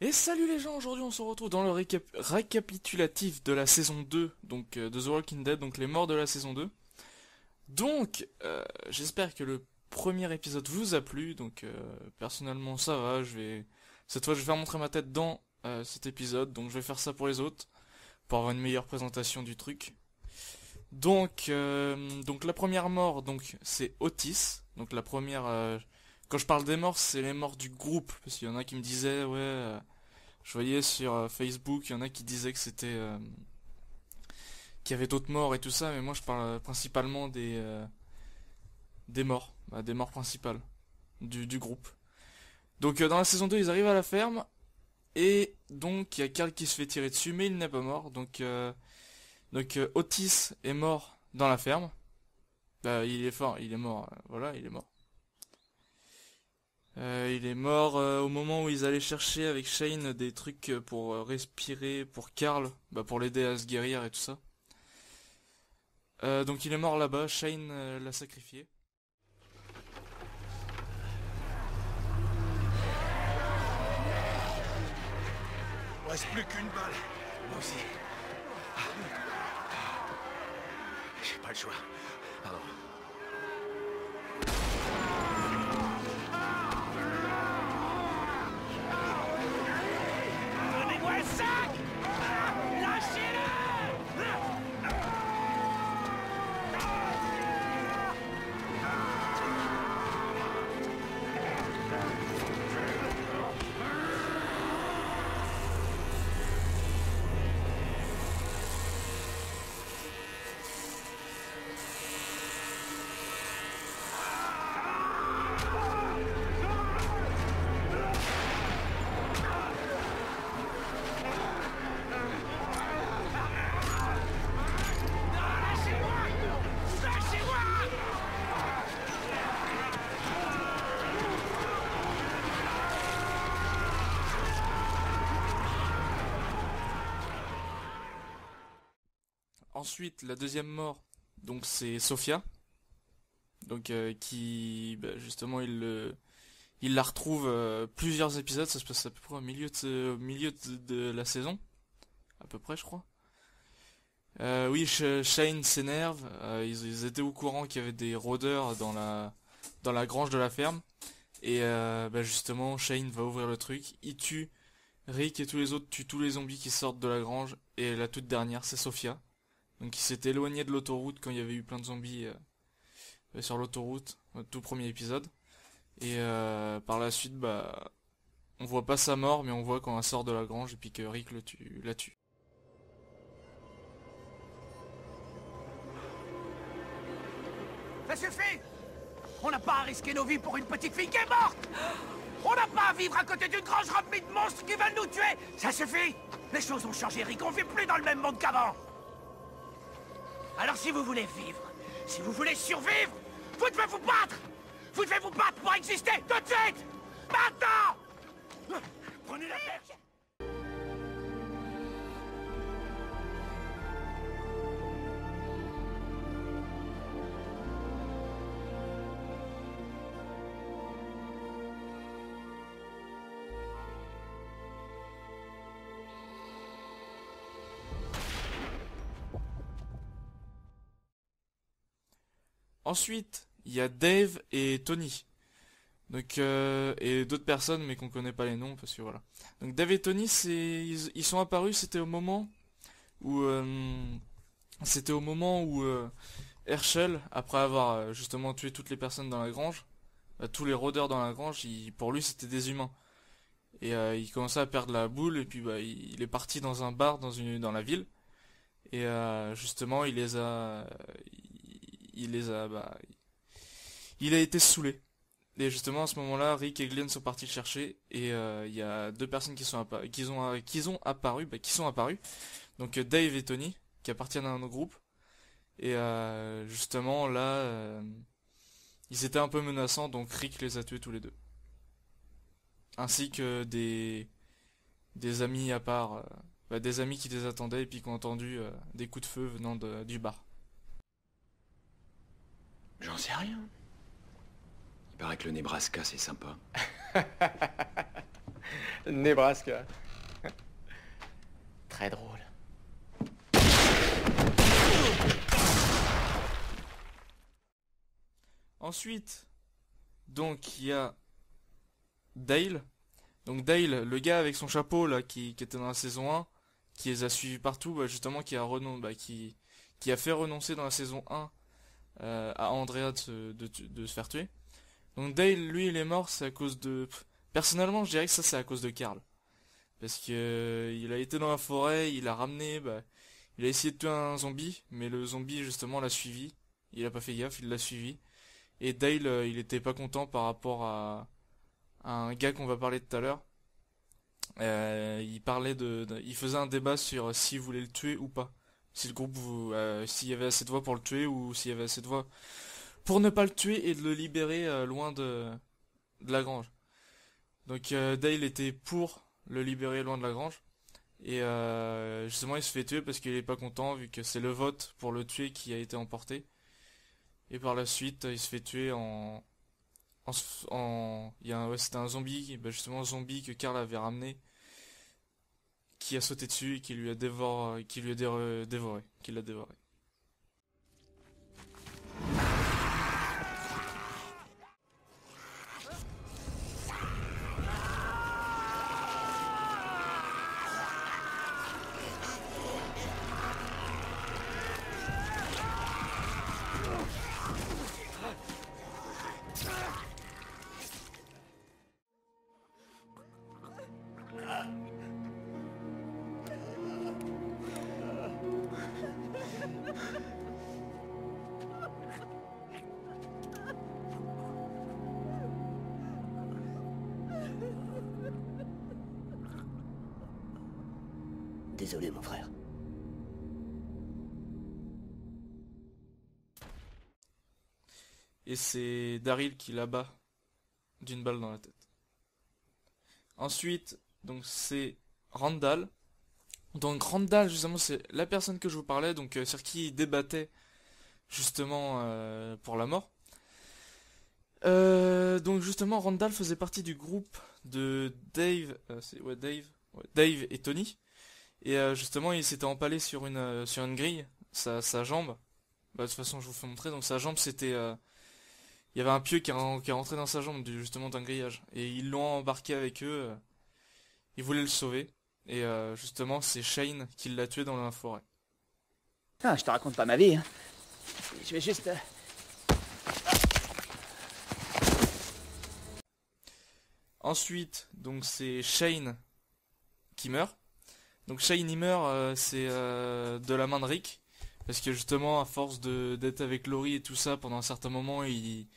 Et salut les gens, aujourd'hui on se retrouve dans le récapitulatif de la saison 2, donc de The Walking Dead, donc les morts de la saison 2. Donc, j'espère que le premier épisode vous a plu, donc personnellement ça va, cette fois je vais faire montrer ma tête dans cet épisode, donc je vais faire ça pour les autres, pour avoir une meilleure présentation du truc. Donc la première mort, donc c'est Otis, donc la première... quand je parle des morts, c'est les morts du groupe, parce qu'il y en a qui me disaient, ouais... je voyais sur Facebook, il y en a qui disaient que qu'il y avait d'autres morts et tout ça, mais moi je parle principalement des morts, des morts principales du groupe. Donc dans la saison 2, ils arrivent à la ferme, et donc il y a Carl qui se fait tirer dessus, mais il n'est pas mort. Donc Otis est mort dans la ferme. Il est fort, il est mort, voilà, il est mort. Il est mort au moment où ils allaient chercher avec Shane des trucs pour respirer pour Carl, pour l'aider à se guérir et tout ça. Donc il est mort là-bas, Shane l'a sacrifié. Il reste plus qu'une balle. Moi aussi. J'ai pas le choix. Pardon. Donnez-moi un sac! Lâchez-le! Ensuite, la deuxième mort, donc c'est Sophia. Donc qui, justement, il la retrouve plusieurs épisodes, ça se passe à peu près au milieu de la saison, à peu près je crois. Oui, Shane s'énerve, ils étaient au courant qu'il y avait des rôdeurs dans la grange de la ferme. Et justement, Shane va ouvrir le truc, il tue Rick et tous les autres tuent tous les zombies qui sortent de la grange. Et la toute dernière, c'est Sophia. Donc il s'est éloigné de l'autoroute quand il y avait eu plein de zombies sur l'autoroute, au tout premier épisode. Et par la suite, on voit pas sa mort, mais on voit quand elle sort de la grange et puis que Rick la tue. Ça suffit! On n'a pas à risquer nos vies pour une petite fille qui est morte! On n'a pas à vivre à côté d'une grange remplie de monstres qui veulent nous tuer! Ça suffit! Les choses ont changé, Rick, on vit plus dans le même monde qu'avant! Alors si vous voulez vivre, si vous voulez survivre, vous devez vous battre! Vous devez vous battre pour exister tout de suite! Maintenant! Prenez la perche! Ensuite, il y a Dave et Tony. Donc et d'autres personnes mais qu'on connaît pas les noms parce que voilà. Donc Dave et Tony ils sont apparus, où c'était au moment où Herschel, après avoir justement tué toutes les personnes dans la grange, tous les rôdeurs dans la grange, pour lui c'était des humains. Et il commençait à perdre la boule et puis il est parti dans un bar dans la ville. Et justement il a été saoulé. Et justement à ce moment-là, Rick et Glenn sont partis le chercher et il y a deux personnes qui sont apparues. Donc Dave et Tony, qui appartiennent à un autre groupe. Et justement là, ils étaient un peu menaçants, donc Rick les a tués tous les deux. Ainsi que des amis à part, des amis qui les attendaient et puis qui ont entendu des coups de feu venant du bar. J'en sais rien. Il paraît que le Nebraska, c'est sympa. Nebraska. Très drôle. Ensuite, donc il y a Dale. Donc Dale, le gars avec son chapeau là qui était dans la saison 1, qui les a suivis partout, bah, justement qui a fait renoncer dans la saison 1 à Andrea de se faire tuer. Donc Dale, lui, il est mort, c'est à cause de... Personnellement, je dirais que ça c'est à cause de Carl. Parce que il a été dans la forêt, il a ramené, il a essayé de tuer un zombie, mais le zombie justement l'a suivi. Il a pas fait gaffe, il l'a suivi. Et Dale, il était pas content par rapport à un gars qu'on va parler tout à l'heure. Il parlait il faisait un débat sur s'il voulait le tuer ou pas. Si le groupe, s'il y avait assez de voix pour le tuer ou s'il y avait assez de voix pour ne pas le tuer et de le libérer loin de la grange. Donc Dale était pour le libérer loin de la grange. Et justement il se fait tuer parce qu'il est pas content vu que c'est le vote pour le tuer qui a été emporté. Et par la suite il se fait tuer c'était un zombie, justement un zombie que Carl avait ramené, qui a sauté dessus et qui lui a dévoré, qui l'a dévoré. Désolé, mon frère. Et c'est Daryl qui l'abat d'une balle dans la tête. Ensuite, donc c'est Randall. Donc Randall, justement, c'est la personne que je vous parlais, donc sur qui il débattait justement pour la mort. Donc justement, Randall faisait partie du groupe de Dave, Dave et Tony. Et justement, il s'était empalé sur une grille, sa jambe. De toute façon, je vous fais montrer. Donc sa jambe, c'était... il y avait un pieu qui est rentré dans sa jambe, justement d'un grillage. Et ils l'ont embarqué avec eux. Ils voulaient le sauver. Et justement, c'est Shane qui l'a tué dans la forêt. Ah, je te raconte pas ma vie, hein. Je vais juste... Ensuite, donc c'est Shane qui meurt. Donc Shane il meurt, c'est de la main de Rick. Parce que justement, à force d'être avec Laurie et tout ça, pendant un certain moment, il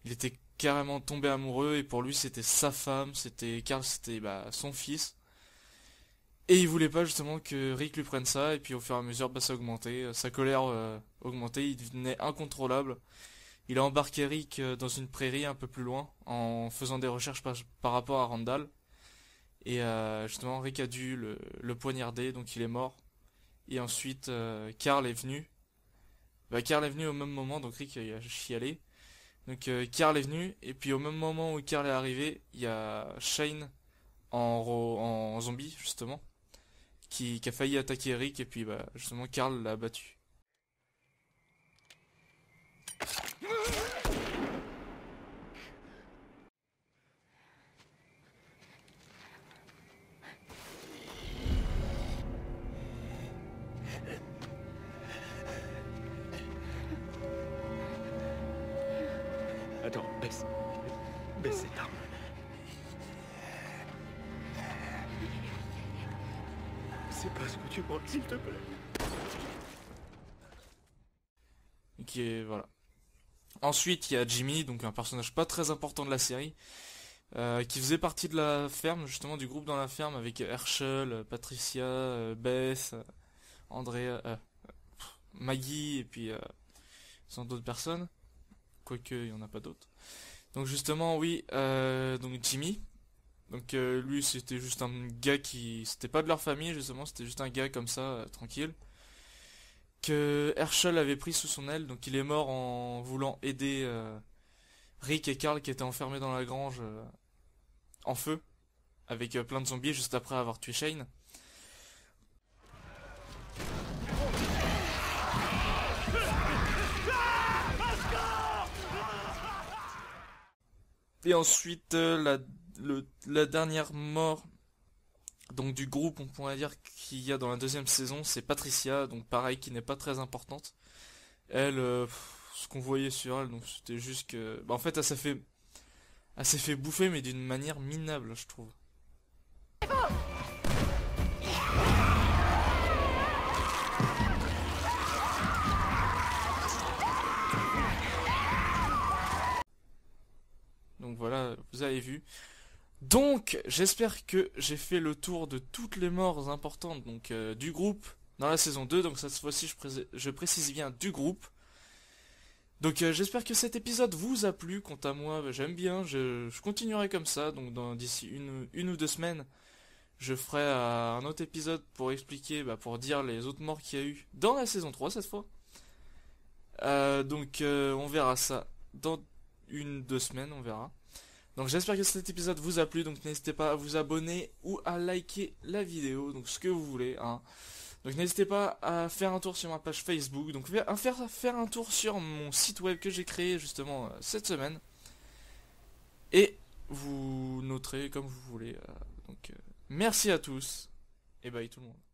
était carrément tombé amoureux. Et pour lui, c'était sa femme, Carl, c'était son fils. Et il voulait pas justement que Rick lui prenne ça. Et puis au fur et à mesure, ça augmentait. Sa colère augmentait, il devenait incontrôlable. Il a embarqué Rick dans une prairie un peu plus loin, en faisant des recherches par rapport à Randall. Et justement, Rick a dû le poignarder, donc il est mort. Et ensuite, Carl est venu. Carl est venu au même moment, donc Rick a chialé. Donc Carl est venu, et puis au même moment où Carl est arrivé, il y a Shane en zombie, justement, qui a failli attaquer Rick, et puis justement, Carl l'a battu. Attends, baisse cette arme. C'est pas ce que tu penses, s'il te plaît. Ok, voilà. Ensuite, il y a Jimmy, donc un personnage pas très important de la série, qui faisait partie de la ferme, justement du groupe dans la ferme, avec Herschel, Patricia, Beth, Andrea, Maggie, et puis sans d'autres personnes. Quoique, il n'y en a pas d'autres. Donc justement, oui, donc Jimmy. Donc lui, c'était juste un gars c'était pas de leur famille, justement, c'était juste un gars comme ça, tranquille. Que Herschel avait pris sous son aile, donc il est mort en voulant aider Rick et Carl qui étaient enfermés dans la grange en feu, avec plein de zombies juste après avoir tué Shane. Et ensuite la dernière mort donc du groupe, on pourrait dire qu'il y a dans la deuxième saison, c'est Patricia, donc pareil, qui n'est pas très importante. Elle, ce qu'on voyait sur elle, donc c'était juste que, en fait, elle s'est fait bouffer, mais d'une manière minable, je trouve. Donc voilà, vous avez vu. Donc, j'espère que j'ai fait le tour de toutes les morts importantes donc du groupe dans la saison 2. Donc cette fois-ci, je précise bien du groupe. Donc j'espère que cet épisode vous a plu. Quant à moi, j'aime bien. Je continuerai comme ça. Donc d'ici une ou deux semaines, je ferai un autre épisode pour expliquer, pour dire les autres morts qu'il y a eu dans la saison 3 cette fois. Donc on verra ça dans une, deux semaines, on verra. Donc j'espère que cet épisode vous a plu, donc n'hésitez pas à vous abonner ou à liker la vidéo, donc ce que vous voulez, hein. Donc n'hésitez pas à faire un tour sur ma page Facebook, donc faire un tour sur mon site web que j'ai créé justement cette semaine. Et vous noterez comme vous voulez. Donc merci à tous, et bye tout le monde.